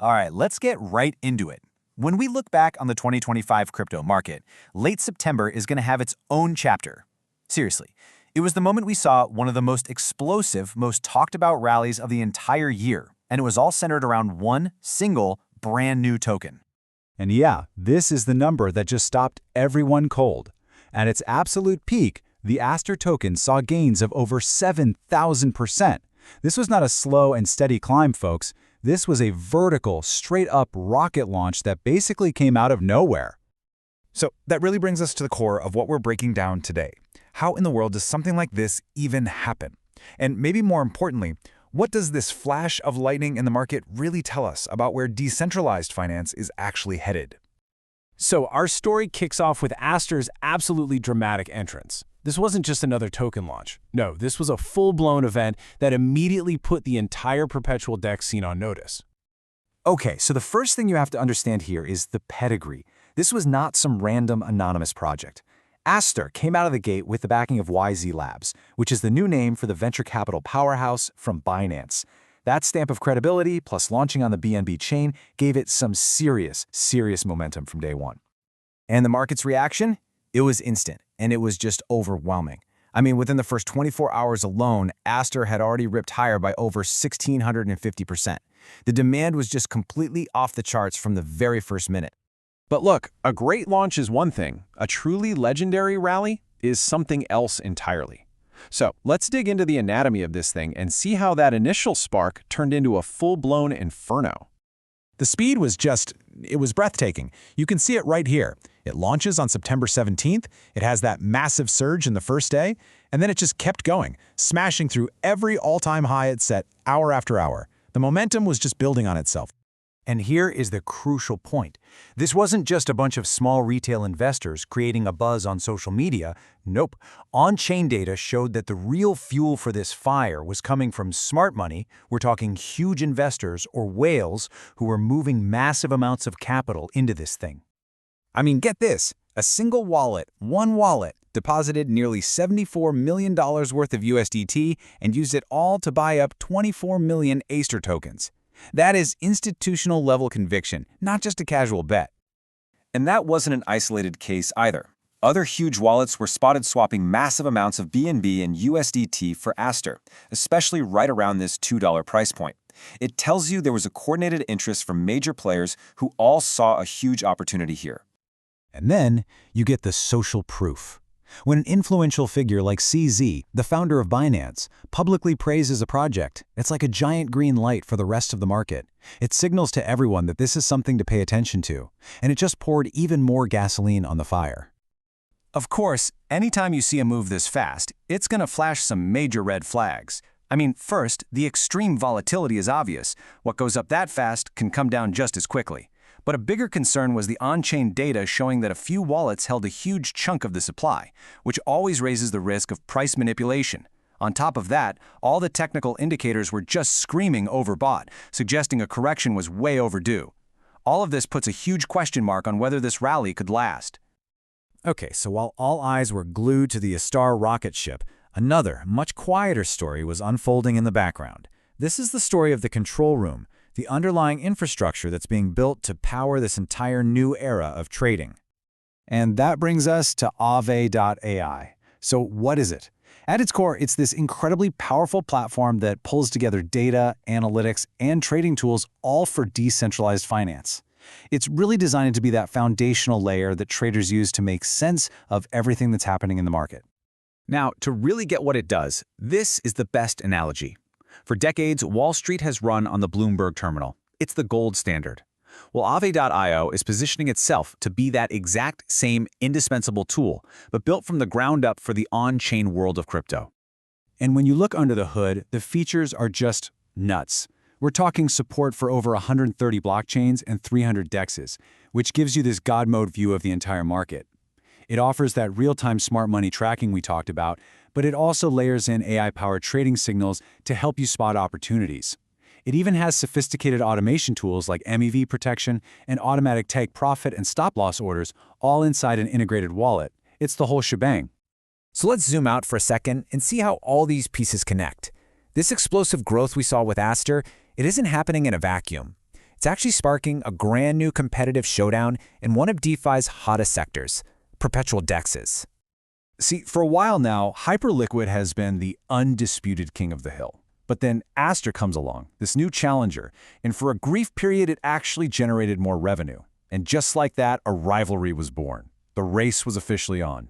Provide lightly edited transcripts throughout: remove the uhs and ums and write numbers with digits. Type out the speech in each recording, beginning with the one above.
All right, let's get right into it. When we look back on the 2025 crypto market, late September is going to have its own chapter. Seriously, it was the moment we saw one of the most explosive, most talked about rallies of the entire year, and it was all centered around one single, brand new token. And yeah, this is the number that just stopped everyone cold. At its absolute peak, the Aster token saw gains of over 7,000%. This was not a slow and steady climb, folks. This was a vertical, straight-up rocket launch that basically came out of nowhere. So that really brings us to the core of what we're breaking down today. How in the world does something like this even happen? And maybe more importantly, what does this flash of lightning in the market really tell us about where decentralized finance is actually headed? So our story kicks off with Aster's absolutely dramatic entrance. This wasn't just another token launch. No, this was a full-blown event that immediately put the entire perpetual DEX scene on notice. Okay, so the first thing you have to understand here is the pedigree. This was not some random anonymous project. Aster came out of the gate with the backing of YZ Labs, which is the new name for the venture capital powerhouse from Binance. That stamp of credibility, plus launching on the BNB chain, gave it some serious momentum from day one. And the market's reaction? It was instant, and it was just overwhelming. I mean, within the first 24 hours alone, Aster had already ripped higher by over 1,650%. The demand was just completely off the charts from the very first minute. But look, a great launch is one thing. A truly legendary rally is something else entirely. So let's dig into the anatomy of this thing and see how that initial spark turned into a full-blown inferno. The speed was it was breathtaking. You can see it right here. It launches on September 17th, it has that massive surge in the first day, and then it just kept going, smashing through every all-time high it set hour after hour. The momentum was just building on itself. And here is the crucial point. This wasn't just a bunch of small retail investors creating a buzz on social media. Nope. On-chain data showed that the real fuel for this fire was coming from smart money. We're talking huge investors or whales who were moving massive amounts of capital into this thing. I mean, get this. A single wallet, one wallet, deposited nearly $74 million worth of USDT and used it all to buy up 24 million Aster tokens. That is institutional-level conviction, not just a casual bet. And that wasn't an isolated case either. Other huge wallets were spotted swapping massive amounts of BNB and USDT for Aster, especially right around this $2 price point. It tells you there was a coordinated interest from major players who all saw a huge opportunity here. And then you get the social proof. When an influential figure like CZ, the founder of Binance, publicly praises a project, it's like a giant green light for the rest of the market. It signals to everyone that this is something to pay attention to, and it just poured even more gasoline on the fire. Of course, anytime you see a move this fast, it's going to flash some major red flags. I mean, first, the extreme volatility is obvious. What goes up that fast can come down just as quickly. But a bigger concern was the on-chain data showing that a few wallets held a huge chunk of the supply, which always raises the risk of price manipulation. On top of that, all the technical indicators were just screaming overbought, suggesting a correction was way overdue. All of this puts a huge question mark on whether this rally could last. Okay, so while all eyes were glued to the Aster rocket ship, another, much quieter story was unfolding in the background. This is the story of the control room, the underlying infrastructure that's being built to power this entire new era of trading. And that brings us to Aave.ai. So what is it? At its core, it's this incredibly powerful platform that pulls together data, analytics, and trading tools all for decentralized finance. It's really designed to be that foundational layer that traders use to make sense of everything that's happening in the market. Now, to really get what it does, this is the best analogy. For decades, Wall Street has run on the Bloomberg terminal. It's the gold standard. Well, Aave.io is positioning itself to be that exact same indispensable tool, but built from the ground up for the on-chain world of crypto. And when you look under the hood, the features are just nuts. We're talking support for over 130 blockchains and 300 DEXs, which gives you this God mode view of the entire market. It offers that real-time smart money tracking we talked about, but it also layers in AI-powered trading signals to help you spot opportunities. It even has sophisticated automation tools like MEV protection and automatic take profit and stop-loss orders, all inside an integrated wallet. It's the whole shebang. So let's zoom out for a second and see how all these pieces connect. This explosive growth we saw with Aster, it isn't happening in a vacuum. It's actually sparking a brand new competitive showdown in one of DeFi's hottest sectors, perpetual DEXs. See, for a while now, Hyperliquid has been the undisputed king of the hill. But then Aster comes along, this new challenger, and for a brief period it actually generated more revenue. And just like that, a rivalry was born. The race was officially on.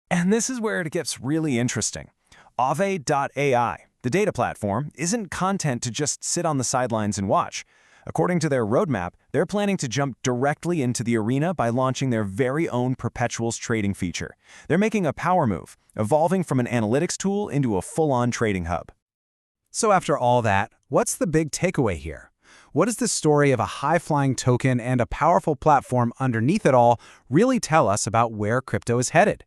And this is where it gets really interesting. Aave.ai, the data platform, isn't content to just sit on the sidelines and watch. According to their roadmap, they're planning to jump directly into the arena by launching their very own perpetuals trading feature. They're making a power move, evolving from an analytics tool into a full-on trading hub. So after all that, what's the big takeaway here? What does the story of a high-flying token and a powerful platform underneath it all really tell us about where crypto is headed?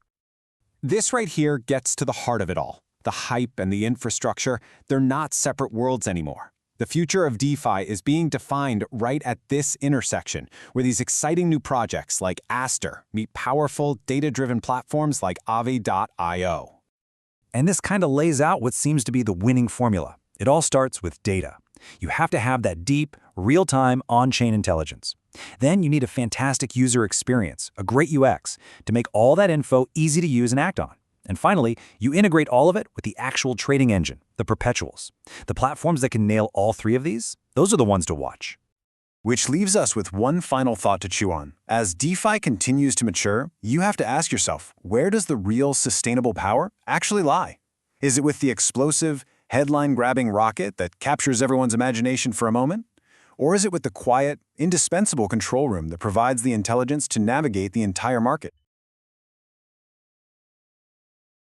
This right here gets to the heart of it all. The hype and the infrastructure, they're not separate worlds anymore. The future of DeFi is being defined right at this intersection, where these exciting new projects like Aster meet powerful, data-driven platforms like Aave.io. And this kind of lays out what seems to be the winning formula. It all starts with data. You have to have that deep, real-time, on-chain intelligence. Then you need a fantastic user experience, a great UX, to make all that info easy to use and act on. And finally, you integrate all of it with the actual trading engine, the perpetuals. The platforms that can nail all three of these, those are the ones to watch. Which leaves us with one final thought to chew on. As DeFi continues to mature, you have to ask yourself, where does the real sustainable power actually lie? Is it with the explosive, headline-grabbing rocket that captures everyone's imagination for a moment? Or is it with the quiet, indispensable control room that provides the intelligence to navigate the entire market?